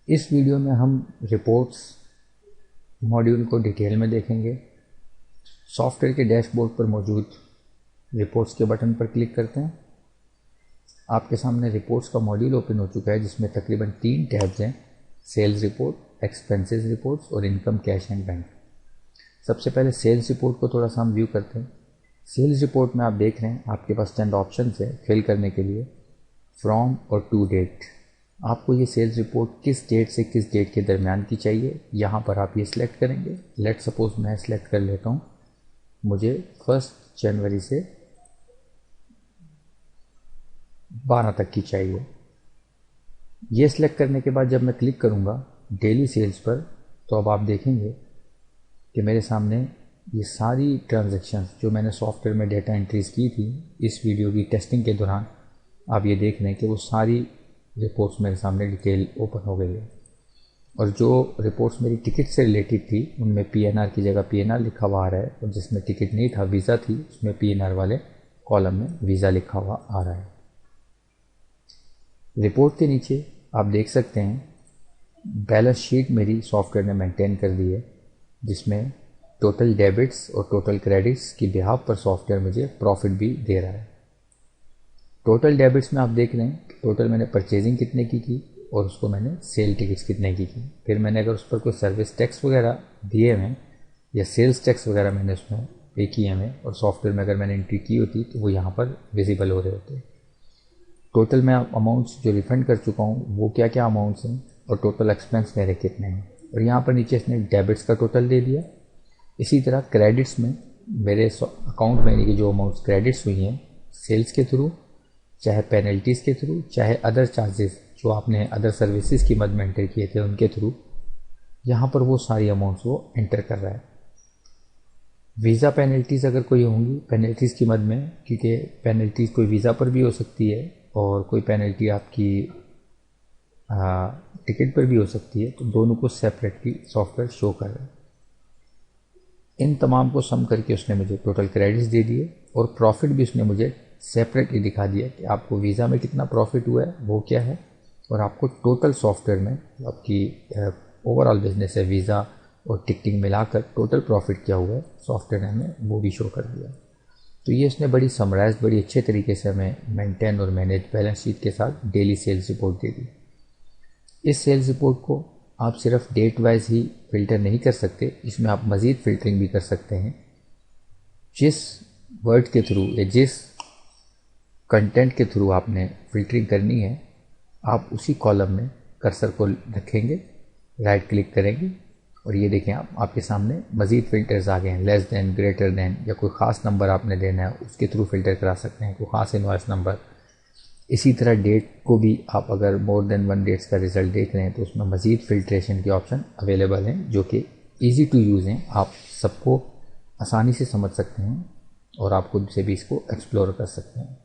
इस वीडियो में हम रिपोर्ट्स मॉड्यूल को डिटेल में देखेंगे। सॉफ्टवेयर के डैशबोर्ड पर मौजूद रिपोर्ट्स के बटन पर क्लिक करते हैं। आपके सामने रिपोर्ट्स का मॉड्यूल ओपन हो चुका है, जिसमें तकरीबन 3 टैब्स हैं: सेल्स रिपोर्ट, एक्सपेंसेस रिपोर्ट्स और इनकम, कैश एंड बैंक। सबसे पहले सेल्स रिपोर्ट को थोड़ा सा हम व्यू करते हैं। सेल्स रिपोर्ट में आप देख रहे हैं आपके पास चंद ऑप्शन है फिल करने के लिए, फ्रॉम और टू डेट। आपको ये सेल्स रिपोर्ट किस डेट से किस डेट के दरमियान की चाहिए, यहाँ पर आप ये सिलेक्ट करेंगे। लेट सपोज मैं सिलेक्ट कर लेता हूँ, मुझे 1 जनवरी से 12 तक की चाहिए। ये सिलेक्ट करने के बाद जब मैं क्लिक करूँगा डेली सेल्स पर, तो अब आप देखेंगे कि मेरे सामने ये सारी ट्रांजैक्शंस जो मैंने सॉफ्टवेयर में डेटा एंट्रीज़ की थी इस वीडियो की टेस्टिंग के दौरान, आप ये देख रहे हैं कि वो सारी रिपोर्ट्स मेरे सामने डिटेल ओपन हो गई है। और जो रिपोर्ट्स मेरी टिकट से रिलेटेड थी उनमें पीएनआर की जगह पीएनआर लिखा हुआ आ रहा है, और जिसमें टिकट नहीं था, वीज़ा थी, उसमें पीएनआर वाले कॉलम में वीज़ा लिखा हुआ आ रहा है। रिपोर्ट के नीचे आप देख सकते हैं बैलेंस शीट मेरी सॉफ्टवेयर ने मेंटेन कर दी है, जिसमें टोटल डेबिट्स और टोटल क्रेडिट्स की बिहाफ पर सॉफ्टवेयर मुझे प्रॉफिट भी दे रहा है। टोटल डेबिट्स में आप देख रहे हैं टोटल मैंने परचेजिंग कितने की और उसको मैंने सेल टिकट्स कितने की। फिर मैंने अगर उस पर कोई सर्विस टैक्स वगैरह दिए हुए या सेल्स टैक्स वगैरह मैंने उसमें पे किए हैं और सॉफ्टवेयर में अगर मैंने एंट्री की होती तो वो यहाँ पर विजिबल हो रहे होते। टोटल मैं अमाउंट्स जो रिफंड कर चुका हूँ वो क्या क्या अमाउंट्स हैं और टोटल एक्सपेंस मेरे कितने हैं, और यहाँ पर नीचे इसने डेबिट्स का टोटल दे दिया। इसी तरह क्रेडिट्स में मेरे अकाउंट में की जो अमाउंट्स क्रेडिट्स हुई हैं सेल्स के थ्रू, चाहे पेनल्टीज़ के थ्रू, चाहे अदर चार्जेस जो आपने अदर सर्विसेज की मद में एंटर किए थे उनके थ्रू, यहाँ पर वो सारी अमाउंट्स वो एंटर कर रहा है। वीज़ा पेनल्टीज़ अगर कोई होंगी पेनल्टीज़ की मद में, क्योंकि पेनल्टीज़ कोई वीज़ा पर भी हो सकती है और कोई पेनल्टी आपकी टिकट पर भी हो सकती है, तो दोनों को सेपरेटली सॉफ्टवेयर शो कर रहा है। इन तमाम को सम करके उसने मुझे टोटल क्रेडिट्स दे दिए और प्रॉफिट भी उसने मुझे सेपरेटली दिखा दिया कि आपको वीज़ा में कितना प्रॉफिट हुआ है वो क्या है, और आपको टोटल सॉफ्टवेयर में आपकी ओवरऑल बिजनेस है वीज़ा और टिकटिंग मिलाकर टोटल प्रॉफिट क्या हुआ है सॉफ्टवेयर ने हमें वो भी शो कर दिया। तो ये इसने बड़ी समराइज बड़ी अच्छे तरीके से हमें मेंटेन और मैनेज बैलेंस शीट के साथ डेली सेल्स रिपोर्ट दे दी। इस सेल्स रिपोर्ट को आप सिर्फ डेट वाइज ही फिल्टर नहीं कर सकते, इसमें आप मज़ीद फिल्टरिंग भी कर सकते हैं। जिस वर्ड के थ्रू या जिस कंटेंट के थ्रू आपने फिल्टरिंग करनी है, आप उसी कॉलम में कर्सर को रखेंगे, राइट क्लिक करेंगे और ये देखें आपके सामने मज़ीद फ़िल्टर्स आ गए हैं। लेस दैन, ग्रेटर दैन, या कोई ख़ास नंबर आपने देना है उसके थ्रू फ़िल्टर करा सकते हैं, कोई ख़ास इनवॉइस नंबर। इसी तरह डेट को भी आप अगर मोर देन 1 डेट्स का रिज़ल्ट देख रहे हैं तो उसमें मज़ीद फ़िल्ट्रेशन के ऑप्शन अवेलेबल हैं जो कि ईज़ी टू यूज़ हैं, आप सबको आसानी से समझ सकते हैं और आप खुद से भी इसको एक्सप्लोर कर सकते हैं।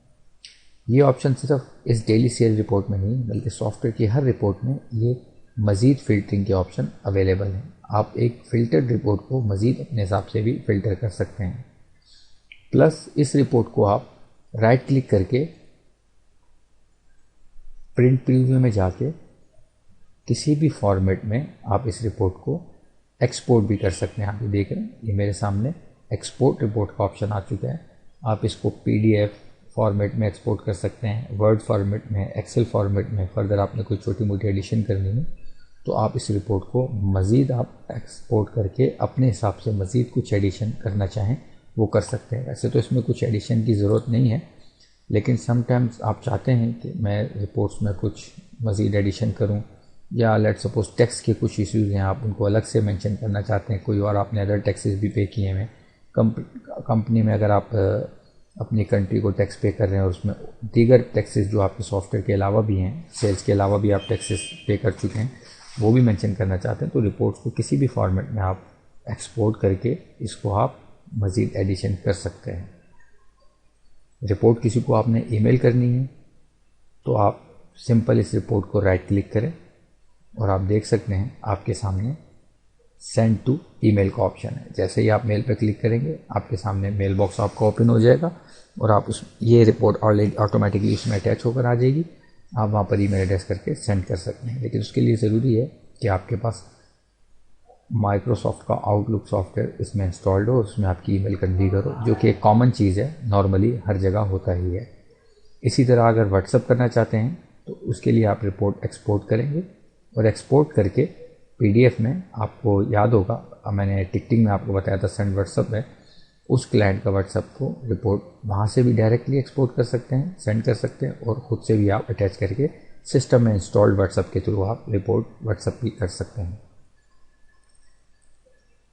ये ऑप्शन सिर्फ इस डेली सेल रिपोर्ट में नहीं बल्कि सॉफ्टवेयर की हर रिपोर्ट में ये मज़ीद फ़िल्टरिंग के ऑप्शन अवेलेबल हैं। आप एक फ़िल्टर्ड रिपोर्ट को मज़ीद अपने हिसाब से भी फ़िल्टर कर सकते हैं। प्लस इस रिपोर्ट को आप राइट क्लिक करके प्रिंट प्रीव्यू में जाके किसी भी फॉर्मेट में आप इस रिपोर्ट को एक्सपोर्ट भी कर सकते हैं। आप ये देख रहे हैं ये मेरे सामने एक्सपोर्ट रिपोर्ट का ऑप्शन आ चुका है। आप इसको PDF फॉर्मेट में एक्सपोर्ट कर सकते हैं, वर्ड फॉर्मेट में, एक्सेल फॉर्मेट में। फर्दर आपने कोई छोटी मोटी एडिशन करनी है तो आप इस रिपोर्ट को मज़ीद आप एक्सपोर्ट करके अपने हिसाब से मज़ीद कुछ एडिशन करना चाहें वो कर सकते हैं। वैसे तो इसमें कुछ एडिशन की ज़रूरत नहीं है, लेकिन समटाइम्स आप चाहते हैं कि मैं रिपोर्ट्स में कुछ मज़ीद एडिशन करूं, या लेट सपोज टैक्स के कुछ इश्यूज़ हैं आप उनको अलग से मेंशन करना चाहते हैं, कोई और आपने अदर टैक्सेस भी पे किए हैं। कंपनी में अगर आप अपनी कंट्री को टैक्स पे कर रहे हैं और उसमें दीगर टैक्सेस जो आपके सॉफ्टवेयर के अलावा भी हैं, सेल्स के अलावा भी आप टैक्सेस पे कर चुके हैं, वो भी मेंशन करना चाहते हैं तो रिपोर्ट्स को किसी भी फॉर्मेट में आप एक्सपोर्ट करके इसको आप मज़ीद एडिशन कर सकते हैं। रिपोर्ट किसी को आपने ईमेल करनी है तो आप सिंपल इस रिपोर्ट को राइट क्लिक करें और आप देख सकते हैं आपके सामने सेंड टू ईमेल का ऑप्शन है। जैसे ही आप मेल पर क्लिक करेंगे आपके सामने मेल बॉक्स आपका ओपन हो जाएगा और आप ये रिपोर्ट ऑलरेडी ऑटोमेटिकली उसमें अटैच होकर आ जाएगी। आप वहाँ पर ईमेल एड्रेस करके सेंड कर सकते हैं, लेकिन उसके लिए ज़रूरी है कि आपके पास माइक्रोसॉफ्ट का आउटलुक सॉफ्टवेयर इसमें इंस्टॉल्ड हो, उसमें आपकी ईमेल कॉन्फ़िगर हो, जो कि एक कॉमन चीज़ है, नॉर्मली हर जगह होता ही है। इसी तरह अगर व्हाट्सअप करना चाहते हैं तो उसके लिए आप रिपोर्ट एक्सपोर्ट करेंगे और एक्सपोर्ट करके PDF में, आपको याद होगा मैंने टिकटिंग में आपको बताया था सेंड व्हाट्सअप में, उस क्लाइंट का व्हाट्सअप को रिपोर्ट वहाँ से भी डायरेक्टली एक्सपोर्ट कर सकते हैं, सेंड कर सकते हैं और ख़ुद से भी आप अटैच करके सिस्टम में इंस्टॉल्ड व्हाट्सअप के थ्रू आप रिपोर्ट व्हाट्सअप भी कर सकते हैं।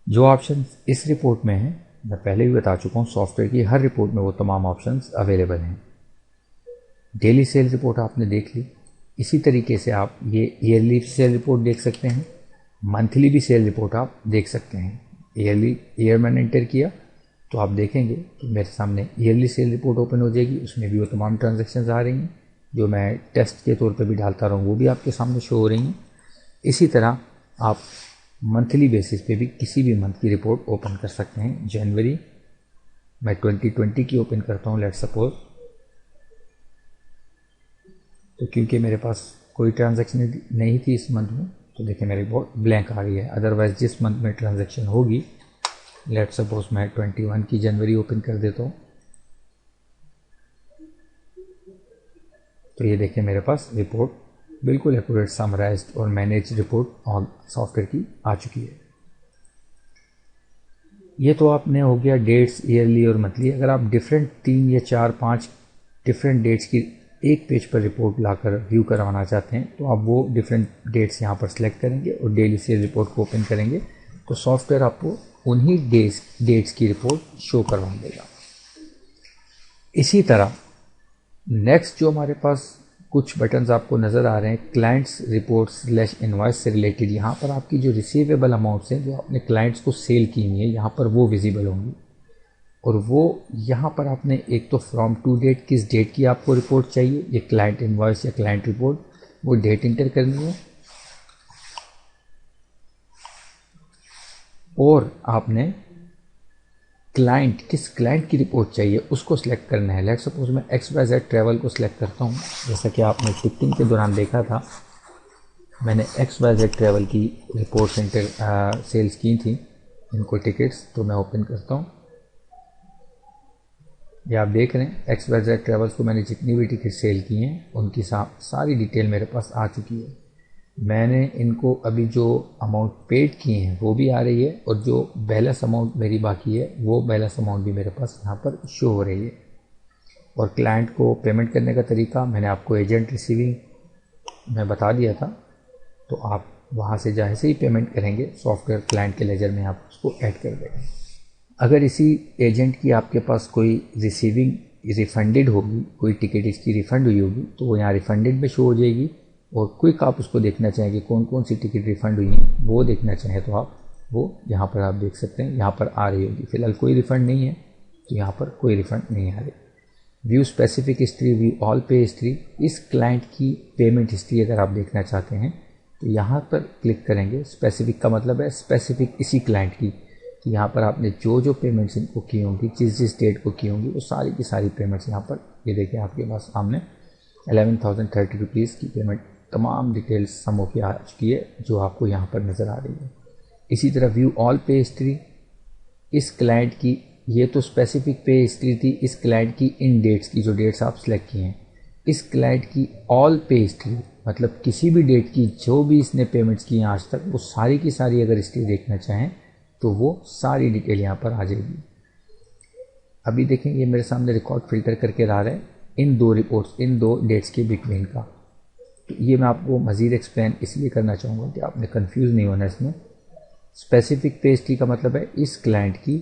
जो ऑप्शन इस रिपोर्ट में है मैं पहले भी बता चुका हूँ, सॉफ्टवेयर की हर रिपोर्ट में वो तमाम ऑप्शंस अवेलेबल हैं। डेली सेल रिपोर्ट आपने देख ली, इसी तरीके से आप ये ईयरली सेल रिपोर्ट देख सकते हैं, मंथली भी सेल रिपोर्ट आप देख सकते हैं। ईयर मैंने एंटर किया तो आप देखेंगे कि मेरे सामने ईयरली सेल रिपोर्ट ओपन हो जाएगी, उसमें भी वो तमाम ट्रांजैक्शंस आ रही हैं जो मैं टेस्ट के तौर पे भी डालता रहूँ वो भी आपके सामने शो हो रही हैं। इसी तरह आप मंथली बेसिस पे भी किसी भी मंथ की रिपोर्ट ओपन कर सकते हैं। जनवरी मैं 2020 की ओपन करता हूँ लेट्स सपोज, तो क्योंकि मेरे पास कोई ट्रांजैक्शन नहीं थी इस मंथ में तो देखिए मेरी रिपोर्ट ब्लैंक आ गई है। अदरवाइज जिस मंथ में ट्रांजैक्शन होगी, लेट्स सपोज मैं 21 की जनवरी ओपन कर देता हूँ तो ये देखिए मेरे पास रिपोर्ट बिल्कुल एक्यूरेट समराइज्ड और मैनेज रिपोर्ट ऑन सॉफ्टवेयर की आ चुकी है। ये तो आपने हो गया डेट्स ईयरली और मंथली। अगर आप डिफरेंट 3 या 4 5 डिफरेंट डेट्स की एक पेज पर रिपोर्ट लाकर व्यू करवाना चाहते हैं तो आप वो डिफरेंट डेट्स यहाँ पर सिलेक्ट करेंगे और डेली सेल रिपोर्ट को ओपन करेंगे तो सॉफ्टवेयर आपको उन्हीं डेट्स की रिपोर्ट शो करवा देगा। इसी तरह नेक्स्ट जो हमारे पास कुछ बटन्स आपको नज़र आ रहे हैं, क्लाइंट्स रिपोर्ट / इनवॉइस से रिलेटेड, यहाँ पर आपकी जो रिसीवेबल अमाउंट्स हैं जो आपने क्लाइंट्स को सेल की हुई है यहाँ पर वो विजिबल होंगी और वो यहाँ पर आपने एक तो फ्रॉम टू डेट, किस डेट की आपको रिपोर्ट चाहिए, ये क्लाइंट इनवॉइस या क्लाइंट रिपोर्ट, वो डेट इंटर करनी है और आपने किस क्लाइंट की रिपोर्ट चाहिए उसको सिलेक्ट करना है। लेट्स सपोज मैं XYZ ट्रैवल को सिलेक्ट करता हूँ। जैसा कि आपने टिकटिंग के दौरान देखा था, मैंने XYZ ट्रैवल की रिपोर्ट सेंटर सेल्स की थी इनको टिकट्स, तो मैं ओपन करता हूँ। ये आप देख रहे हैं XYZ ट्रैवल्स को मैंने जितनी भी टिकट सेल की हैं उनकी सारी डिटेल मेरे पास आ चुकी है। मैंने इनको अभी जो अमाउंट पेड किए हैं वो भी आ रही है और जो बैलेंस अमाउंट मेरी बाकी है वो बैलेंस अमाउंट भी मेरे पास यहाँ पर शो हो रही है। और क्लाइंट को पेमेंट करने का तरीका मैंने आपको एजेंट रिसीविंग में बता दिया था, तो आप वहाँ से जैसे ही पेमेंट करेंगे सॉफ्टवेयर क्लाइंट के लेजर में आप उसको ऐड कर देंगे। अगर इसी एजेंट की आपके पास कोई रिसीविंग रिफंडेड होगी, कोई टिकट इसकी रिफ़ंड हुई होगी तो वो यहाँ रिफंडेड में शो हो जाएगी और क्विक आप उसको देखना चाहेंगे कौन कौन सी टिकट रिफ़ंड हुई हैं वो देखना चाहें तो आप वो यहाँ पर आप देख सकते हैं, यहाँ पर आ रही होगी। फिलहाल कोई रिफ़ंड नहीं है तो यहाँ पर कोई रिफ़ंड नहीं आ रही। View specific history, view all पे हिस्ट्री, इस क्लाइंट की पेमेंट हिस्ट्री अगर आप देखना चाहते हैं तो यहाँ पर क्लिक करेंगे। स्पेसिफिक का मतलब है स्पेसिफिक इसी क्लाइंट की, कि यहाँ पर आपने जो पेमेंट्स इनको की होंगी, जिस डेट को की होंगी, वो सारी की सारी पेमेंट्स यहाँ पर ये देखिए आपके पास सामने 11,030 रुपीज़ की पेमेंट तमाम डिटेल्स सम होकर आ चुकी है जो आपको यहाँ पर नज़र आ रही है। इसी तरह व्यू ऑल पे हिस्ट्री, इस क्लाइंट की ये तो स्पेसिफिक पे हिस्ट्री थी इस क्लाइंट की इन डेट्स की, जो डेट्स आप सिलेक्ट किए हैं। इस क्लाइंट की ऑल पे हिस्ट्री मतलब किसी भी डेट की जो भी इसने पेमेंट्स की हैं आज तक, वो सारी की सारी अगर हिस्ट्री देखना चाहें तो वो सारी डिटेल यहाँ पर आ जाएगी। अभी देखें ये मेरे सामने रिकॉर्ड फिल्टर करके ला रहे हैं इन दो रिपोर्ट्स, इन दो डेट्स के बिटवीन का। तो ये मैं आपको मज़ीद एक्सप्लेन इसलिए करना चाहूँगा कि आपने कंफ्यूज नहीं होना इसमें। स्पेसिफिक पे हिस्ट्री का मतलब है इस क्लाइंट की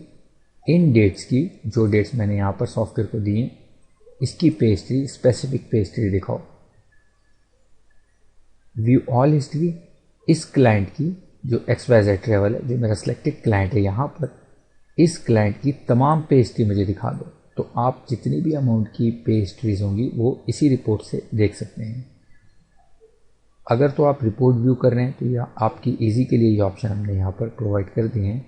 इन डेट्स की, जो डेट्स मैंने यहाँ पर सॉफ्टवेयर को दी हैं, इसकी पे हिस्ट्री, स्पेसिफिक पे हिस्ट्री दिखाओ। व्यू ऑल हिस्ट्री, इस क्लाइंट की जो XYZ ट्रेवल है, जो मेरा सिलेक्टेड क्लाइंट है, यहाँ पर इस क्लाइंट की तमाम पे हिस्ट्री मुझे दिखा दो। तो आप जितनी भी अमाउंट की पे हिस्ट्रीज होंगी वो इसी रिपोर्ट से देख सकते हैं। अगर तो आप रिपोर्ट व्यू कर रहे हैं तो यह आपकी ईजी के लिए ये ऑप्शन हमने यहाँ पर प्रोवाइड कर दिए हैं।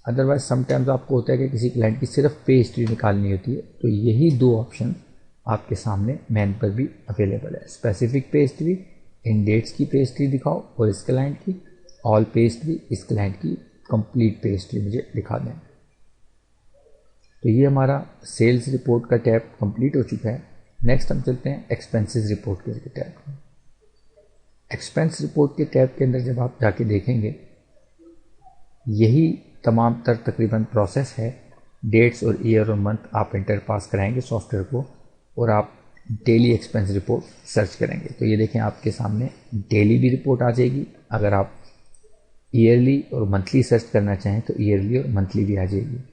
अदरवाइज समटाइम्स आपको होता है कि किसी क्लाइंट की सिर्फ पे हिस्ट्री निकालनी होती है, तो यही दो ऑप्शन आपके सामने मेन पर भी अवेलेबल है। स्पेसिफिक पे हिस्ट्री, इन डेट्स की पे हिस्ट्री दिखाओ, और इस क्लाइंट की ऑल पे हिस्ट्री, इस क्लाइंट की कंप्लीट पे हिस्ट्री मुझे दिखा दें। तो ये हमारा सेल्स रिपोर्ट का टैब कंप्लीट हो चुका है। नेक्स्ट हम चलते हैं एक्सपेंसेस रिपोर्ट के टैब में। एक्सपेंस रिपोर्ट के टैब के अंदर जब आप जाके देखेंगे, यही तमाम तकरीबन प्रोसेस है। डेट्स और ईयर और मंथ आप इंटर पास कराएंगे सॉफ्टवेयर को, और आप डेली एक्सपेंस रिपोर्ट सर्च करेंगे। तो ये देखें आपके सामने डेली भी रिपोर्ट आ जाएगी। अगर आप ईयरली और मंथली सर्च करना चाहें तो ईयरली और मंथली भी आ जाएगी।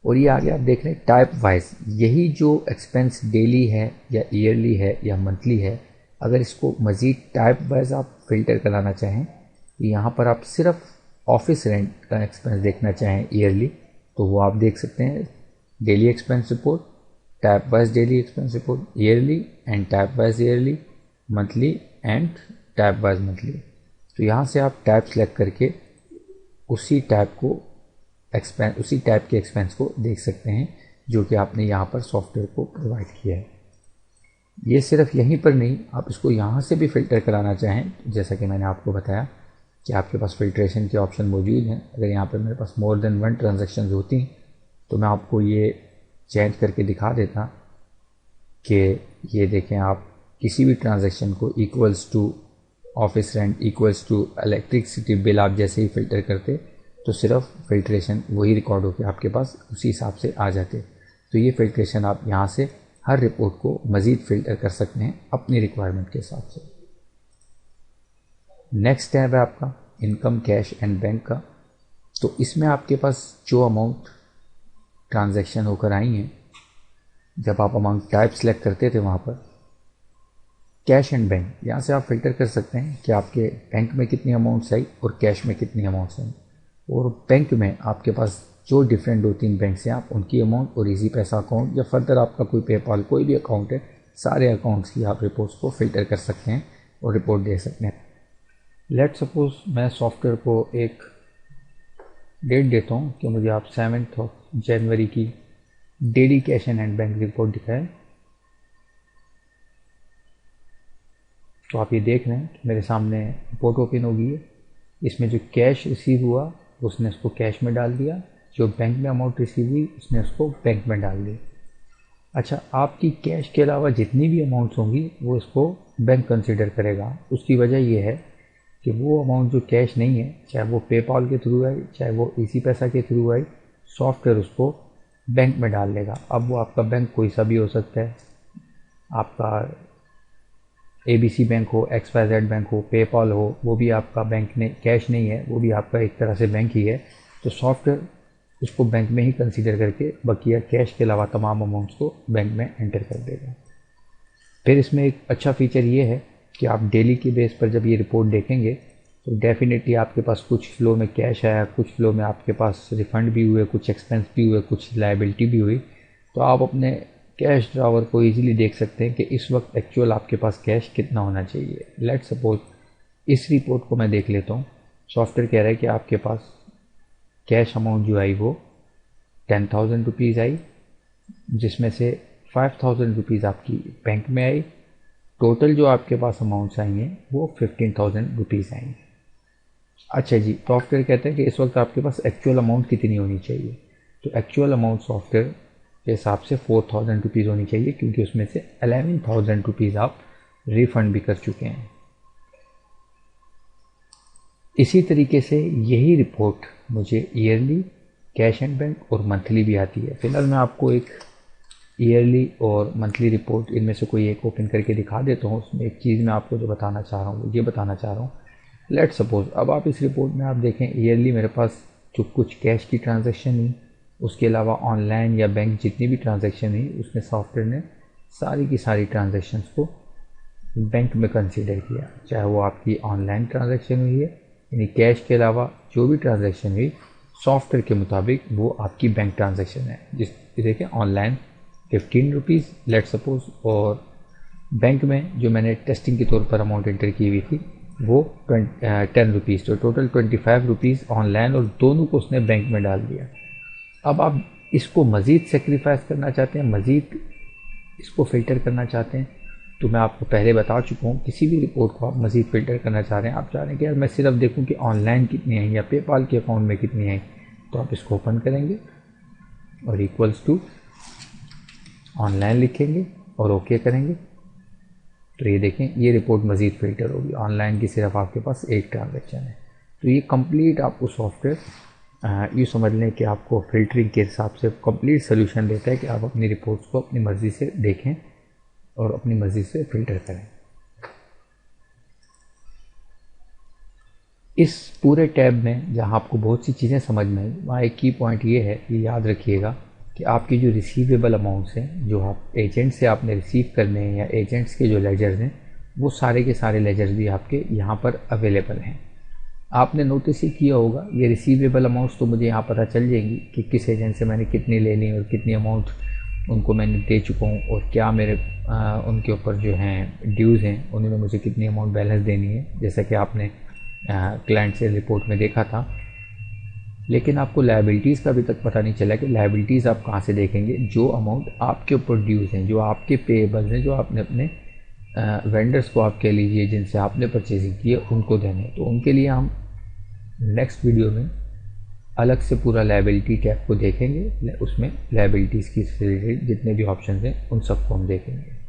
और ये आगे आप देख रहे हैं टाइप वाइज, यही जो एक्सपेंस डेली है या ईयरली है या मंथली है, अगर इसको मज़ीद टाइप वाइज आप फिल्टर कराना चाहें तो यहाँ पर आप सिर्फ ऑफिस रेंट का एक्सपेंस देखना चाहें ईयरली, तो वो आप देख सकते हैं daily expense report, type wise daily expense report, yearly and type wise yearly, monthly and type wise monthly. तो यहाँ से आप टाइप सेलेक्ट करके उसी टाइप के एक्सपेंस को देख सकते हैं जो कि आपने यहाँ पर सॉफ्टवेयर को प्रोवाइड किया है। ये सिर्फ यहीं पर नहीं, आप इसको यहाँ से भी फ़िल्टर कराना चाहें, जैसा कि मैंने आपको बताया कि आपके पास फ़िल्ट्रेशन के ऑप्शन मौजूद हैं। अगर यहाँ पर मेरे पास मोर देन 1 ट्रांजेक्शन होती तो मैं आपको ये चेंज करके दिखा देता कि ये देखें, आप किसी भी ट्रांजेक्शन को equals to office rent, equals to electricity bill आप जैसे ही फ़िल्टर करते तो सिर्फ फ़िल्ट्रेशन वही रिकॉर्ड होकर आपके पास उसी हिसाब से आ जाते। तो ये फ़िल्ट्रेशन आप यहाँ से हर रिपोर्ट को मज़ीद फ़िल्टर कर सकते हैं अपनी रिक्वायरमेंट के हिसाब से। नेक्स्ट टैब है आपका इनकम, कैश एंड बैंक का। तो इसमें आपके पास जो अमाउंट ट्रांजैक्शन होकर आई हैं, जब आप अमाउंट टाइप सेलेक्ट करते थे वहाँ पर कैश एंड बैंक, यहाँ से आप फिल्टर कर सकते हैं कि आपके बैंक में कितनी अमाउंट्स आई और कैश में कितनी अमाउंट्स आई। और बैंक में आपके पास जो डिफरेंट 2-3 बैंक से आप उनकी अमाउंट और इजी पैसा अकाउंट या फर्दर आपका कोई पेपाल कोई भी अकाउंट है, सारे अकाउंट्स की आप रिपोर्ट्स को फिल्टर कर सकते हैं और रिपोर्ट दे सकते हैं। लेट सपोज मैं सॉफ्टवेयर को एक डेट देता हूँ कि मुझे आप 7 जनवरी की daily cash and bank report दिखाएं। तो आप ये देख रहे हैं कि मेरे सामने रिपोर्ट ओपन हो गई है। इसमें जो कैश रिसीव हुआ उसने उसको कैश में डाल दिया, जो बैंक में अमाउंट रिसीव हुई उसने उसको बैंक में डाल दिया। अच्छा, आपकी कैश के अलावा जितनी भी अमाउंट्स होंगी वो इसको बैंक कंसिडर करेगा। उसकी वजह ये है कि वो अमाउंट जो कैश नहीं है, चाहे वो पेपाल के थ्रू आई, चाहे वो इसी पैसा के थ्रू आई, सॉफ्टवेयर उसको बैंक में डाल देगा। अब वो आपका बैंक कोई सा भी हो सकता है, आपका ABC बैंक हो, XYZ बैंक हो, पेपाल हो, वो भी आपका बैंक ने कैश नहीं है, वो भी आपका एक तरह से बैंक ही है। तो सॉफ्टवेयर उसको बैंक में ही कंसीडर करके बकिया कैश के अलावा तमाम अमाउंट्स को बैंक में एंटर कर देगा। फिर इसमें एक अच्छा फीचर ये है कि आप डेली के बेस पर जब ये रिपोर्ट देखेंगे तो डेफिनेटली आपके पास कुछ फ्लो में कैश आया, कुछ फ्लो में आपके पास रिफ़ंड भी हुए, कुछ एक्सपेंस भी हुए, कुछ लायबिलिटी भी हुई। तो आप अपने कैश ड्रावर को इजीली देख सकते हैं कि इस वक्त एक्चुअल आपके पास कैश कितना होना चाहिए। लेट सपोज इस रिपोर्ट को मैं देख लेता हूँ। सॉफ्टवेयर कह रहा है कि आपके पास कैश अमाउंट जो आई वो 10,000 रुपीज़ आई, जिसमें से 5,000 रुपीज़ आपकी बैंक में आई। टोटल जो आपके पास अमाउंट्स आई हैं वो 15,000 रुपीज़ आई। अच्छा जी, सॉफ्टवेयर कहते हैं कि इस वक्त आपके पास एक्चुअल अमाउंट कितनी होनी चाहिए। तो एक्चुअल अमाउंट सॉफ्टवेयर के हिसाब से 4,000 रुपीज़ होनी चाहिए, क्योंकि उसमें से 11,000 रुपीज़ आप रिफ़ंड भी कर चुके हैं। इसी तरीके से यही रिपोर्ट मुझे ईयरली, कैश एंड बैंक और मंथली भी आती है। फिलहाल मैं आपको एक ईयरली और मंथली रिपोर्ट इनमें से कोई एक ओपन करके दिखा देता हूँ। उसमें एक चीज़ मैं आपको जो बताना चाह रहा हूँ, ये बताना चाह रहा हूँ। लेट सपोज अब आप इस रिपोर्ट में आप देखें, ईयरली मेरे पास जो कुछ कैश की ट्रांजैक्शन हुई, उसके अलावा ऑनलाइन या बैंक जितनी भी ट्रांजैक्शन हुई, उसमें सॉफ्टवेयर ने सारी की सारी ट्रांजैक्शंस को बैंक में कंसीडर किया। चाहे वो आपकी ऑनलाइन ट्रांजैक्शन हुई है यानी कैश के अलावा जो भी ट्रांजैक्शन हुई सॉफ्टवेयर के मुताबिक वो आपकी बैंक ट्रांजैक्शन है। जिस देखिए ऑनलाइन 15 रुपीज़ लेट सपोज, और बैंक में जो मैंने टेस्टिंग के तौर पर अमाउंट एंटर की हुई थी वो 10 रुपीज़, तो टोटल 25 रुपीज़ ऑनलाइन, और दोनों को उसने बैंक में डाल दिया। अब आप इसको मज़ीद सेक्रीफाइस करना चाहते हैं, मज़ीद इसको फ़िल्टर करना चाहते हैं, तो मैं आपको पहले बता चुका हूँ, किसी भी रिपोर्ट को आप मज़ीद फ़िल्टर करना चाह रहे हैं, आप चाह रहे हैं कि यार मैं सिर्फ देखूँ कि ऑनलाइन कितनी आई या पेपाल के अकाउंट में कितनी आई, तो आप इसको ओपन करेंगे और इक्वल्स टू ऑनलाइन लिखेंगे और ओके करेंगे, तो ये देखें ये रिपोर्ट मज़ीद फ़िल्टर होगी। ऑनलाइन की सिर्फ आपके पास एक ट्रांजैक्शन है। तो ये कंप्लीट आपको सॉफ्टवेयर यूँ समझ लें कि आपको फ़िल्टरिंग के हिसाब से कंप्लीट सोल्यूशन देता है कि आप अपनी रिपोर्ट्स को अपनी मर्ज़ी से देखें और अपनी मर्ज़ी से फ़िल्टर करें। इस पूरे टैब में जहाँ आपको बहुत सी चीज़ें समझ में आई, वहाँ एक की पॉइंट ये है कि याद रखिएगा कि आपकी जो रिसीवेबल अमाउंट्स हैं जो आप एजेंट से आपने रिसीव करने हैं या एजेंट्स के जो लेजर्स हैं वो सारे के सारे लेजर्स भी आपके यहाँ पर अवेलेबल हैं। आपने नोटिस ही किया होगा ये रिसीवेबल अमाउंट्स तो मुझे यहाँ पता चल जाएंगी कि किस एजेंट से मैंने कितनी लेनी और कितनी अमाउंट उनको मैंने दे चुका हूँ, और क्या मेरे उनके ऊपर जो हैं ड्यूज़ हैं उन्होंने मुझे कितनी अमाउंट बैलेंस देनी है, जैसा कि आपने क्लाइंट से रिपोर्ट में देखा था। लेकिन आपको लायबिलिटीज़ का अभी तक पता नहीं चला कि लायबिलिटीज़ आप कहाँ से देखेंगे। जो अमाउंट आपके ऊपर ड्यूज़ हैं, जो आपके पेएबल्स हैं, जो आपने अपने वेंडर्स को आप कह लीजिए जिनसे आपने परचेजिंग की है उनको देने, तो उनके लिए हम नेक्स्ट वीडियो में अलग से पूरा लायबिलिटी टैब को देखेंगे। उसमें लायबिलिटीज़ की रिलेटेड जितने भी ऑप्शन हैं उन सबको हम देखेंगे।